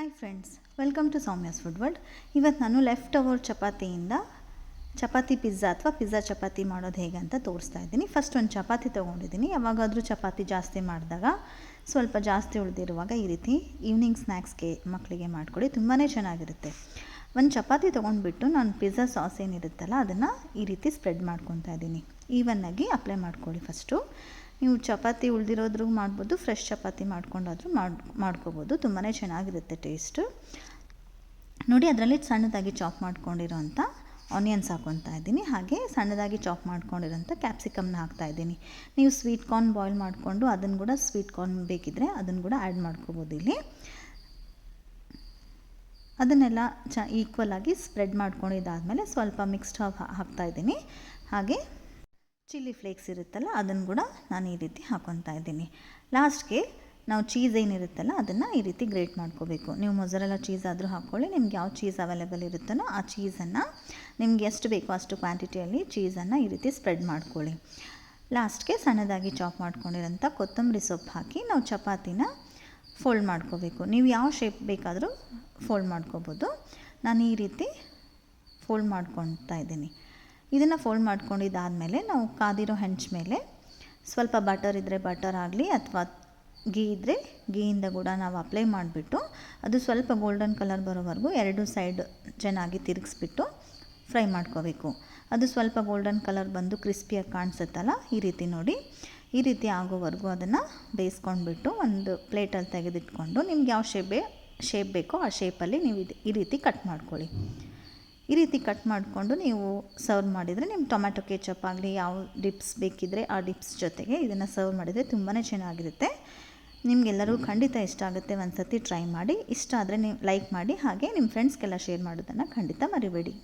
Hi friends, welcome to Soumya's food world. ಇವತ್ತು ನಾನು left over ಚಪಾತಿಯಿಂದ ಚಪಾತಿ ಪಿಜ್ಜಾ ಅಥವಾ ಪಿಜ್ಜಾ ಚಪಾತಿ ಮಾಡೋದು ಹೇಗೆ ಅಂತ ತೋರಿಸ್ತಾ ಇದ್ದೀನಿ. ಫಸ್ಟ್ ಒಂದು ಚಪಾತಿ ತೊಗೊಂಡಿದ್ದೀನಿ. ಯಾವಾಗಾದರೂ ಚಪಾತಿ ಜಾಸ್ತಿ ಮಾಡಿದಾಗ ಸ್ವಲ್ಪ ಜಾಸ್ತಿ ಉಳಿದಿರುವಾಗ ಈ ರೀತಿ ಈವ್ನಿಂಗ್ ಸ್ನ್ಯಾಕ್ಸ್ಗೆ ಮಕ್ಕಳಿಗೆ ಮಾಡಿಕೊಡಿ, ತುಂಬಾ ಚೆನ್ನಾಗಿರುತ್ತೆ. ಒಂದು ಚಪಾತಿ ತೊಗೊಂಡ್ಬಿಟ್ಟು ನಾನು ಪಿಜ್ಜಾ ಸಾಸ್ ಏನಿರುತ್ತಲ್ಲ ಅದನ್ನು ಈ ರೀತಿ ಸ್ಪ್ರೆಡ್ ಮಾಡ್ಕೊತಾ ಇದ್ದೀನಿ. ಈವನ್ನಾಗಿ ಅಪ್ಲೈ ಮಾಡ್ಕೊಳ್ಳಿ. ಫಸ್ಟು ನೀವು ಚಪಾತಿ ಉಳಿದಿರೋದ್ರೂ ಮಾಡ್ಬೋದು, ಫ್ರೆಶ್ ಚಪಾತಿ ಮಾಡ್ಕೊಂಡಾದರೂ ಮಾಡ್ಕೋಬೋದು. ತುಂಬಾ ಚೆನ್ನಾಗಿರುತ್ತೆ ಟೇಸ್ಟು. ನೋಡಿ, ಅದರಲ್ಲಿ ಸಣ್ಣದಾಗಿ ಚಾಪ್ ಮಾಡ್ಕೊಂಡಿರೋಂಥ ಆನಿಯನ್ಸ್ ಹಾಕ್ಕೊತಾ ಇದ್ದೀನಿ. ಹಾಗೆ ಸಣ್ಣದಾಗಿ ಚಾಪ್ ಮಾಡ್ಕೊಂಡಿರೋಂಥ ಕ್ಯಾಪ್ಸಿಕಮ್ನ ಹಾಕ್ತಾಯಿದ್ದೀನಿ. ನೀವು ಸ್ವೀಟ್ ಕಾರ್ನ್ ಬಾಯ್ಲ್ ಮಾಡಿಕೊಂಡು ಅದನ್ನು ಕೂಡ ಸ್ವೀಟ್ ಕಾರ್ನ್ ಬೇಕಿದ್ದರೆ ಅದನ್ನು ಕೂಡ ಆ್ಯಡ್ ಮಾಡ್ಕೋಬೋದು. ಇಲ್ಲಿ ಅದನ್ನೆಲ್ಲ ಈಕ್ವಲಾಗಿ ಸ್ಪ್ರೆಡ್ ಮಾಡ್ಕೊಂಡಿದ್ದಾದಮೇಲೆ ಸ್ವಲ್ಪ ಮಿಕ್ಸ್ಡ್ ಹಾಕ್ತಾಯಿದ್ದೀನಿ. ಹಾಗೆ ಚಿಲ್ಲಿ ಫ್ಲೇಕ್ಸ್ ಇರುತ್ತಲ್ಲ ಅದನ್ನು ಕೂಡ ನಾನು ಈ ರೀತಿ ಹಾಕ್ಕೊತಾ ಇದ್ದೀನಿ. ಲಾಸ್ಟ್ಗೆ ನಾವು ಚೀಸ್ ಏನಿರುತ್ತಲ್ಲ ಅದನ್ನು ಈ ರೀತಿ ಗ್ರೇಟ್ ಮಾಡ್ಕೋಬೇಕು. ನೀವು ಮೊಸರೆಲ್ಲ ಚೀಸ್ ಆದರೂ ಹಾಕ್ಕೊಳ್ಳಿ. ನಿಮ್ಗೆ ಯಾವ ಚೀಸ್ ಅವೈಲೇಬಲ್ ಇರುತ್ತೋ ಆ ಚೀಸನ್ನು ನಿಮ್ಗೆ ಎಷ್ಟು ಬೇಕೋ ಅಷ್ಟು ಕ್ವಾಂಟಿಟಿಯಲ್ಲಿ ಚೀಸನ್ನು ಈ ರೀತಿ ಸ್ಪ್ರೆಡ್ ಮಾಡ್ಕೊಳ್ಳಿ. ಲಾಸ್ಟ್ಗೆ ಸಣ್ಣದಾಗಿ ಚಾಪ್ ಮಾಡ್ಕೊಂಡಿರೋಂಥ ಕೊತ್ತಂಬರಿ ಸೊಪ್ಪು ಹಾಕಿ ನಾವು ಚಪಾತಿನ ಫೋಲ್ಡ್ ಮಾಡ್ಕೋಬೇಕು. ನೀವು ಯಾವ ಶೇಪ್ ಬೇಕಾದರೂ ಫೋಲ್ಡ್ ಮಾಡ್ಕೋಬೋದು. ನಾನು ಈ ರೀತಿ ಫೋಲ್ಡ್ ಮಾಡ್ಕೊತಾ ಇದ್ದೀನಿ. ಇದನ್ನು ಫೋಲ್ಡ್ ಮಾಡ್ಕೊಂಡಿದ್ದಾದಮೇಲೆ ನಾವು ಕಾದಿರೋ ಹೆಂಚು ಮೇಲೆ ಸ್ವಲ್ಪ ಬಟರ್ ಇದ್ದರೆ ಬಟರ್ ಆಗಲಿ ಅಥವಾ ಗೀ ಇದ್ದರೆ ಗೀಯಿಂದ ಕೂಡ ನಾವು ಅಪ್ಲೈ ಮಾಡಿಬಿಟ್ಟು ಅದು ಸ್ವಲ್ಪ ಗೋಲ್ಡನ್ ಕಲರ್ ಬರೋವರೆಗೂ ಎರಡು ಸೈಡ್ ಚೆನ್ನಾಗಿ ತಿರುಗಿಸ್ಬಿಟ್ಟು ಫ್ರೈ ಮಾಡ್ಕೋಬೇಕು. ಅದು ಸ್ವಲ್ಪ ಗೋಲ್ಡನ್ ಕಲರ್ ಬಂದು ಕ್ರಿಸ್ಪಿಯಾಗಿ ಕಾಣಿಸುತ್ತಲ್ಲ, ಈ ರೀತಿ ನೋಡಿ, ಈ ರೀತಿ ಆಗೋವರೆಗೂ ಅದನ್ನು ಬೇಯಿಸ್ಕೊಂಡ್ಬಿಟ್ಟು ಒಂದು ಪ್ಲೇಟಲ್ಲಿ ತೆಗೆದಿಟ್ಕೊಂಡು ನಿಮ್ಗೆ ಯಾವ ಶೇಪ್ ಬೇಕೋ ಆ ಶೇಪಲ್ಲಿ ನೀವು ಈ ರೀತಿ ಕಟ್ ಮಾಡ್ಕೊಳ್ಳಿ. ಈ ರೀತಿ ಕಟ್ ಮಾಡಿಕೊಂಡು ನೀವು ಸರ್ವ್ ಮಾಡಿದರೆ ನಿಮ್ಮ ಟೊಮ್ಯಾಟೊ ಕೆಚಪ್ ಆಗಲಿ ಯಾವ ಡಿಪ್ಸ್ ಬೇಕಿದ್ದರೆ ಆ ಡಿಪ್ಸ್ ಜೊತೆಗೆ ಇದನ್ನು ಸರ್ವ್ ಮಾಡಿದರೆ ತುಂಬಾ ಚೆನ್ನಾಗಿರುತ್ತೆ. ನಿಮಗೆಲ್ಲರೂ ಖಂಡಿತ ಇಷ್ಟ ಆಗುತ್ತೆ. ಒಂದು ಸತಿ ಟ್ರೈ ಮಾಡಿ. ಇಷ್ಟ ಆದರೆ ನೀವು ಲೈಕ್ ಮಾಡಿ. ಹಾಗೆ ನಿಮ್ಮ ಫ್ರೆಂಡ್ಸ್ಗೆಲ್ಲ ಶೇರ್ ಮಾಡೋದನ್ನು ಖಂಡಿತ ಮರಿಬೇಡಿ.